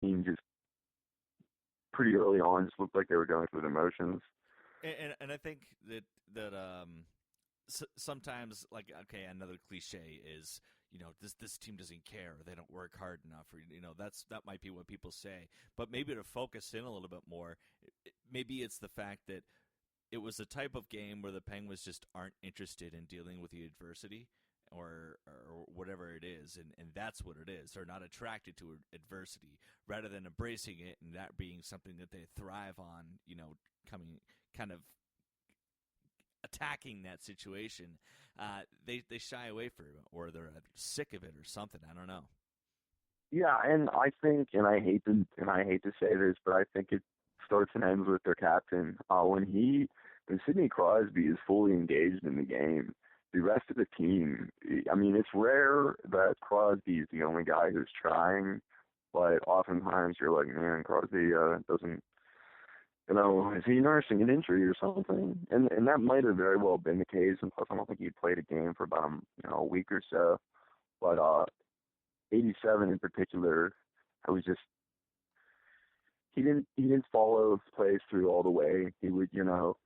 team just pretty early on just looked like they were going through the motions. And I think that sometimes, like, okay, another cliche is, this team doesn't care, or they don't work hard enough, or that might be what people say. But maybe to focus in a little bit more, maybe it's the fact that it was a type of game where the Penguins just aren't interested in dealing with the adversity, or whatever it is, and that's what it is. They're not attracted to adversity, rather than embracing it and that being something that they thrive on, coming kind of attacking that situation. They shy away from it, or they're sick of it or something. I don't know. Yeah, and I think, and I hate to say this, but I think it starts and ends with their captain. When Sidney Crosby is fully engaged in the game, the rest of the team, I mean, it's rare that Crosby is the only guy who's trying, but oftentimes you're like, man, Crosby doesn't, is he nursing an injury or something? And that might have very well been the case. And plus, I don't think he played a game for about a week or so. But 87 in particular, I was just he didn't follow plays through all the way. He would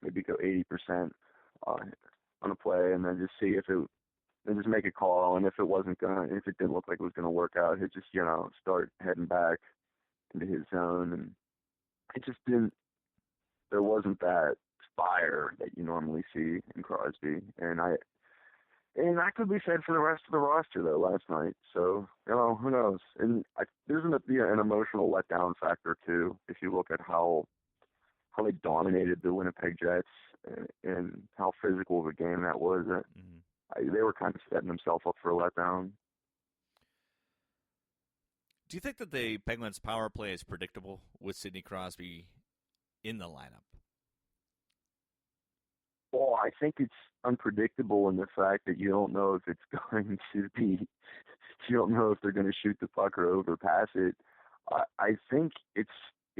maybe go 80% on a play and then just see if it and just make a call. And if it didn't look like it was gonna work out, he'd just start heading back into his zone. And it just didn't. There wasn't that fire that you normally see in Crosby, and that could be said for the rest of the roster though last night. So who knows? And there's going to be an emotional letdown factor too if you look at how they dominated the Winnipeg Jets and how physical of a game that was. Mm-hmm. They were kind of setting themselves up for a letdown. Do you think that the Penguins' power play is predictable with Sidney Crosby in the lineup? Well, I think it's unpredictable in the fact that you don't know if it's going to be, you don't know if they're going to shoot the puck or overpass it. I think it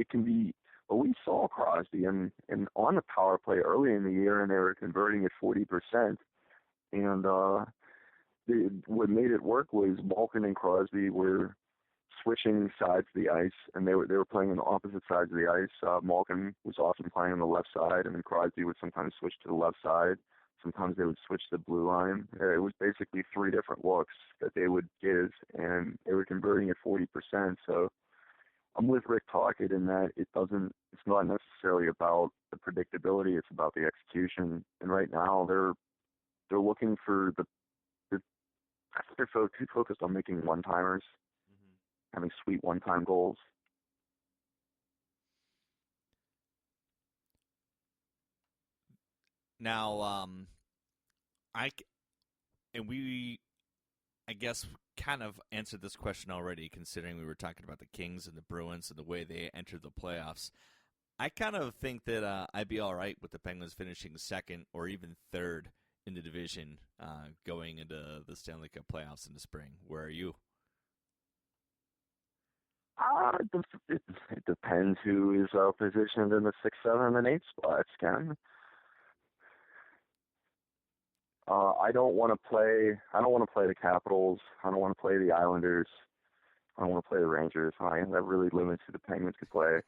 can be, well, we saw Crosby and on the power play early in the year, and they were converting at 40%. And what made it work was Malkin and Crosby were switching sides of the ice, and they were playing on the opposite sides of the ice. Malkin was often playing on the left side, and then Crosby would sometimes switch to the left side. Sometimes they would switch to the blue line. It was basically three different looks that they would give, and they were converting at 40%. So I'm with Rick Tocchet in that it's not necessarily about the predictability, it's about the execution. And right now they're looking for I think they're too focused on making one-timers, having sweet one-time goals. Now, I guess, kind of answered this question already, considering we were talking about the Kings and the Bruins and the way they entered the playoffs. I kind of think that I'd be all right with the Penguins finishing second or even third in the division going into the Stanley Cup playoffs in the spring. Where are you? It depends who is positioned in the 6, 7, and 8 spots, Ken. I don't want to play. I don't want to play the Capitals. I don't want to play the Islanders. I don't want to play the Rangers. That really limits who the Penguins could play.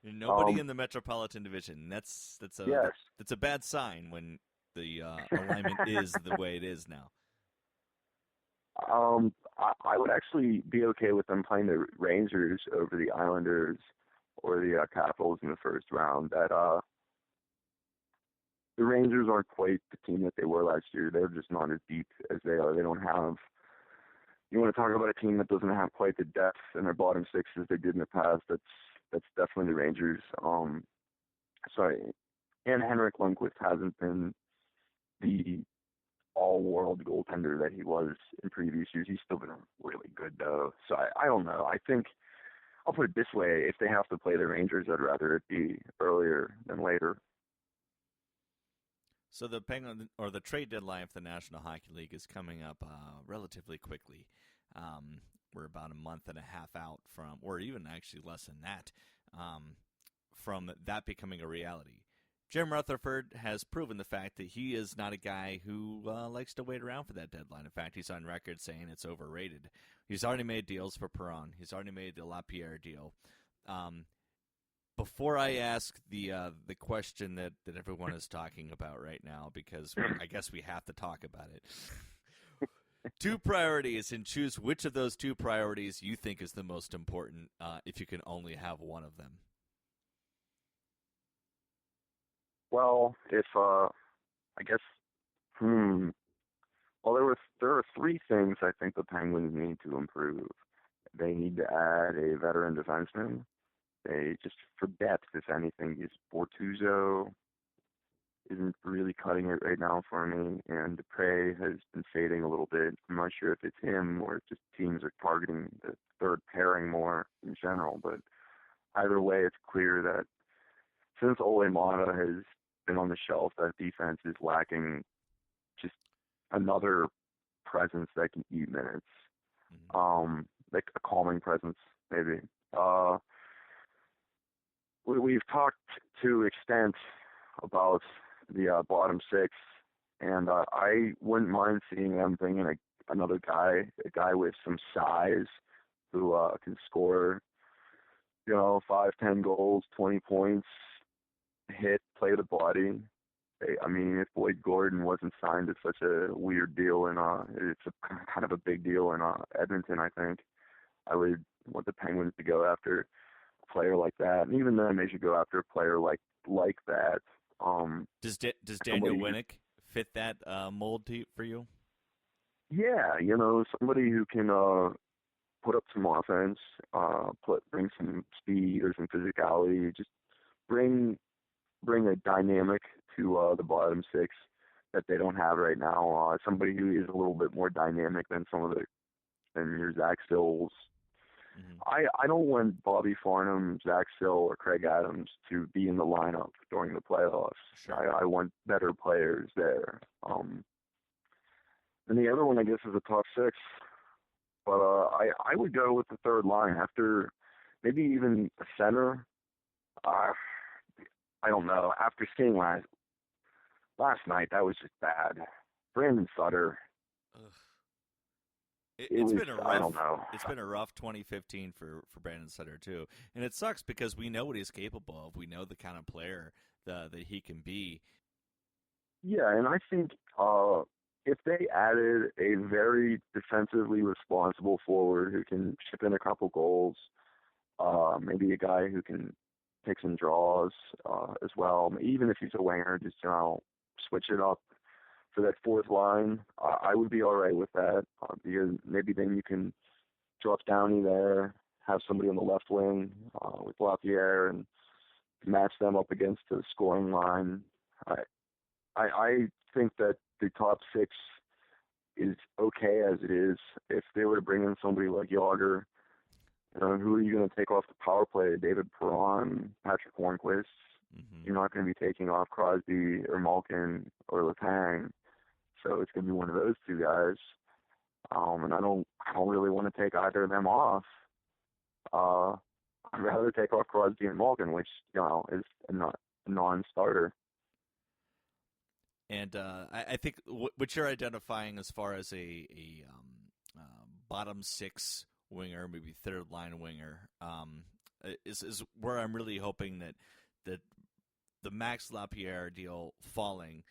Nobody in the Metropolitan Division. That's yes. a bad sign when the alignment is the way it is now. I would actually be okay with them playing the Rangers over the Islanders or the Capitals in the first round. The Rangers aren't quite the team that they were last year. They're just not as deep as they are. They don't have. You want to talk about a team that doesn't have quite the depth in their bottom six as they did in the past. That's definitely the Rangers. Sorry, and Henrik Lundqvist hasn't been the all-world goaltender that he was in previous years. He's still been really good, though. So I don't know. I think, I'll put it this way, if they have to play the Rangers, I'd rather it be earlier than later. So the Penguin, or the trade deadline for the National Hockey League, is coming up relatively quickly. We're about a month and a half out from, or even actually less than that, from that becoming a reality. Jim Rutherford has proven the fact that he is not a guy who likes to wait around for that deadline. In fact, he's on record saying it's overrated. He's already made deals for Perron. He's already made the Lapierre deal. Before I ask the question that everyone is talking about right now, because I guess we have to talk about it. 2 priorities, and choose which of those 2 priorities you think is the most important if you can only have one of them. Well, if I guess, well, there are 3 things I think the Penguins need to improve. They need to add a veteran defenseman. They just, for depth, if anything, Bortuzzo isn't really cutting it right now for me, and Dupre has been fading a little bit. I'm not sure if it's him or if just teams are targeting the third pairing more in general, but either way, it's clear that since Ole Mata has been on the shelf, that defense is lacking just another presence that can eat minutes. Like a calming presence, maybe. We've talked to extent about the bottom 6, and I wouldn't mind seeing them bring in another guy, a guy with some size who can score, 5, 10 goals, 20 points, hit, play the body. I mean, if Boyd Gordon wasn't signed to such a weird deal, and it's kind of a big deal in Edmonton, I think I would want the Penguins to go after a player like that, and even then they should go after a player like that. Does Daniel Winnick fit that mold for you? Yeah, somebody who can put up some offense, bring some speed or some physicality, just bring a dynamic to the bottom 6 that they don't have right now. Somebody who is a little bit more dynamic than than your Zach Sills. Mm-hmm. I don't want Bobby Farnham, Zach Sill, or Craig Adams to be in the lineup during the playoffs. Sure. I want better players there. And the other one, I guess, is the top 6. But I would go with the third line after maybe even a center. I don't know. After seeing last night, that was just bad. Brandon Sutter. It's been a rough 2015 for Brandon Sutter too, and it sucks because we know what he's capable of. We know the kind of player that he can be. Yeah, and I think if they added a very defensively responsible forward who can chip in a couple goals, maybe a guy who can take some draws as well, even if he's a winger, just switch it up for that fourth line, I would be all right with that, because maybe then you can drop Downey there, have somebody on the left wing with Lapierre, and match them up against the scoring line. I think that the top 6 is okay as it is. If they were to bring in somebody like Yager, who are you going to take off the power play? David Perron, Patrick Hornquist. Mm-hmm. You're not going to be taking off Crosby or Malkin or Letang. So it's going to be one of those 2 guys. And I don't really want to take either of them off. I'd rather take off Crosby and Malkin, which, is a non-starter. And I think what you're identifying as far as a bottom 6 winger, maybe third line winger, is where I'm really hoping that the Max Lapierre deal falling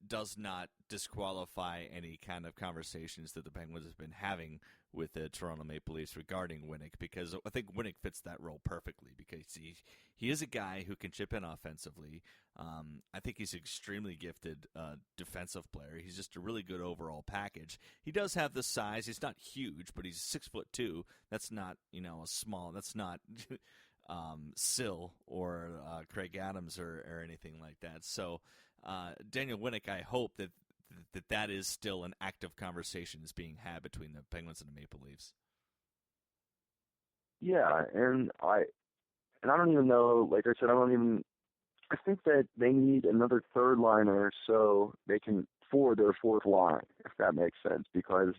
does not disqualify any kind of conversations that the Penguins have been having with the Toronto Maple Leafs regarding Winnick, because I think Winnick fits that role perfectly, because he is a guy who can chip in offensively. I think he's an extremely gifted defensive player. He's just a really good overall package. He does have the size. He's not huge, but he's 6'2". That's not a small. That's not Sill or Craig Adams or anything like that. So Daniel Winnick, I hope that is still an active conversation is being had between the Penguins and the Maple Leafs. Yeah, and I don't even know, like I said, I think that they need another third liner so they can for their fourth line, if that makes sense, because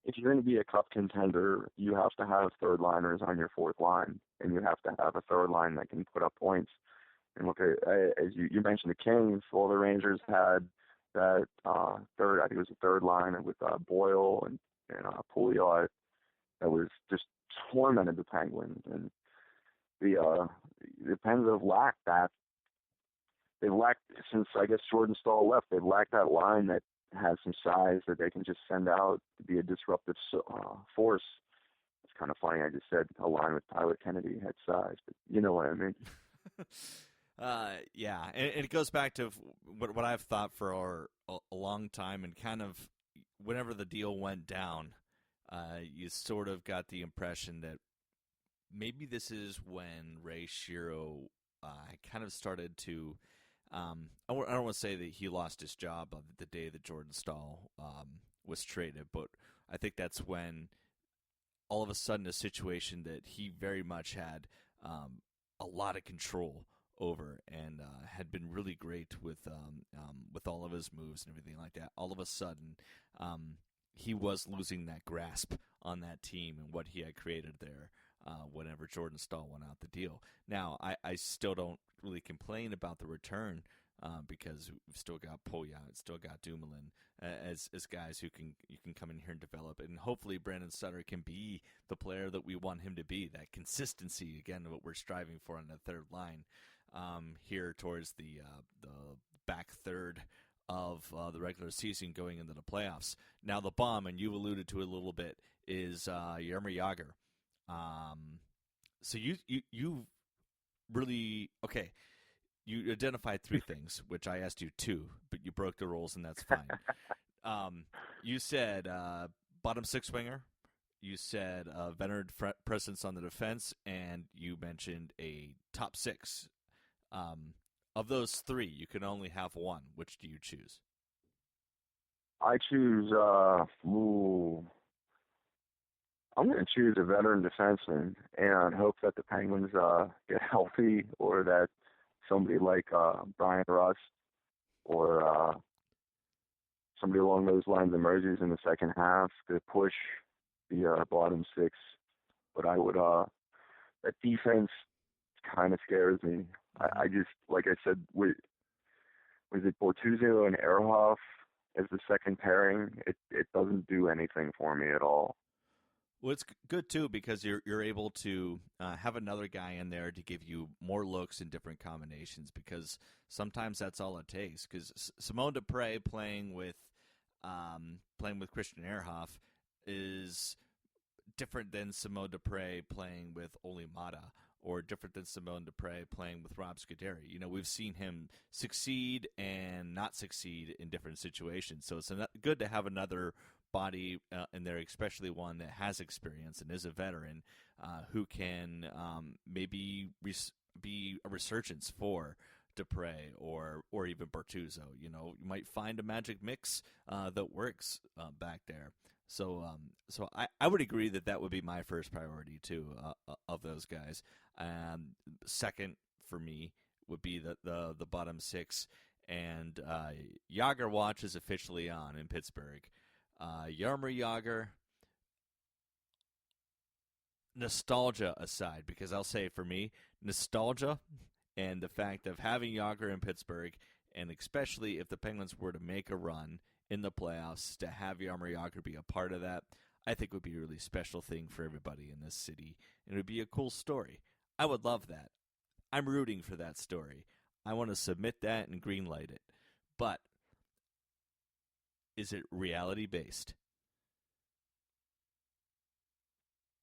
if you're going to be a cup contender, you have to have third liners on your fourth line, and you have to have a third line that can put up points. And look at, as you mentioned, the Kings. Well, the Rangers had that third, I think it was the third line with Boyle and Pouliot that was just tormented the Penguins. And the Penguins have lacked that. They've lacked, since I guess Jordan Staal left, they've lacked that line that has some size that they can just send out to be a disruptive force. It's kind of funny. I just said a line with Tyler Kennedy had size, but you know what I mean. Yeah, and it goes back to what I've thought for a long time, and kind of whenever the deal went down, you sort of got the impression that maybe this is when Ray Shero kind of started to. I don't want to say that he lost his job on the day that Jordan Staal was traded, but I think that's when all of a sudden a situation that he very much had a lot of control over and had been really great with all of his moves and everything like that. All of a sudden, he was losing that grasp on that team and what he had created there whenever Jordan Staal went out the deal. Now, I still don't really complain about the return because we've still got Pouliot, still got Dumoulin as guys who you can come in here and develop. And hopefully Brandon Sutter can be the player that we want him to be, that consistency, again, what we're striving for on the third line here towards the back third of the regular season going into the playoffs. Now the bomb, and you alluded to it a little bit, is Jaromir Jagr. So you really, okay, you identified three things, which I asked you two, but you broke the rules, and that's fine. You said bottom six winger, you said veteran presence on the defense, and you mentioned a top six. Of those three, you can only have one. Which do you choose? I choose, I'm going to choose a veteran defenseman and hope that the Penguins get healthy, or that somebody like Brian Rust or somebody along those lines emerges in the second half to push the bottom six. But I would, that defense kind of scares me. I just, like I said, was it Bortuzzo and Ehrhoff as the second pairing? It doesn't do anything for me at all. Well, it's good too because you're able to have another guy in there to give you more looks in different combinations, because sometimes that's all it takes. Because Simone Dupre playing with Christian Ehrhoff is different than Simone Dupre playing with Oli Mata, or different than Simone Dupre playing with Rob Scuderi. You know, we've seen him succeed and not succeed in different situations. So it's good to have another body in there, especially one that has experience and is a veteran, who can maybe be a resurgence for Dupre or even Bortuzzo. You know, you might find a magic mix that works back there. So I would agree that would be my first priority too, of those guys. Second for me would be the bottom six, and Jagr watch is officially on in Pittsburgh. Jaromir Jagr, nostalgia aside, because I'll say for me, nostalgia and the fact of having Jagr in Pittsburgh, and especially if the Penguins were to make a run in the playoffs, to have Jaromir Jagr be a part of that, I think would be a really special thing for everybody in this city, and it would be a cool story. I would love that. I'm rooting for that story. I want to submit that and greenlight it. But is it reality-based?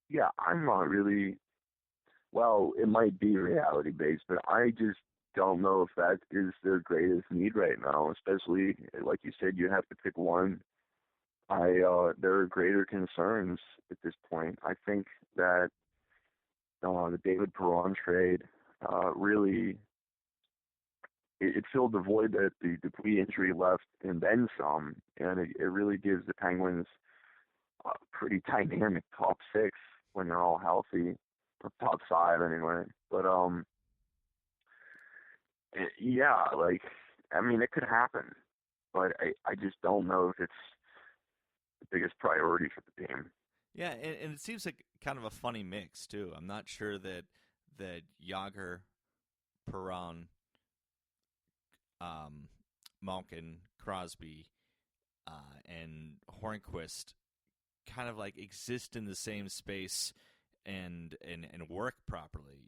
Yeah, I'm not really, well, it might be reality-based, but I just don't know if that is their greatest need right now, especially, like you said, you have to pick one. There are greater concerns at this point. I think that the David Perron trade really, it filled the void that the Dupuis injury left, and then some, and it really gives the Penguins a pretty dynamic top six when they're all healthy, or top five anyway. But yeah, like, I mean, it could happen, but I just don't know if it's the biggest priority for the team. Yeah, and it seems like kind of a funny mix too. I'm not sure that Jagr, Perron, Malkin, Crosby, and Hornquist kind of like exist in the same space and work properly.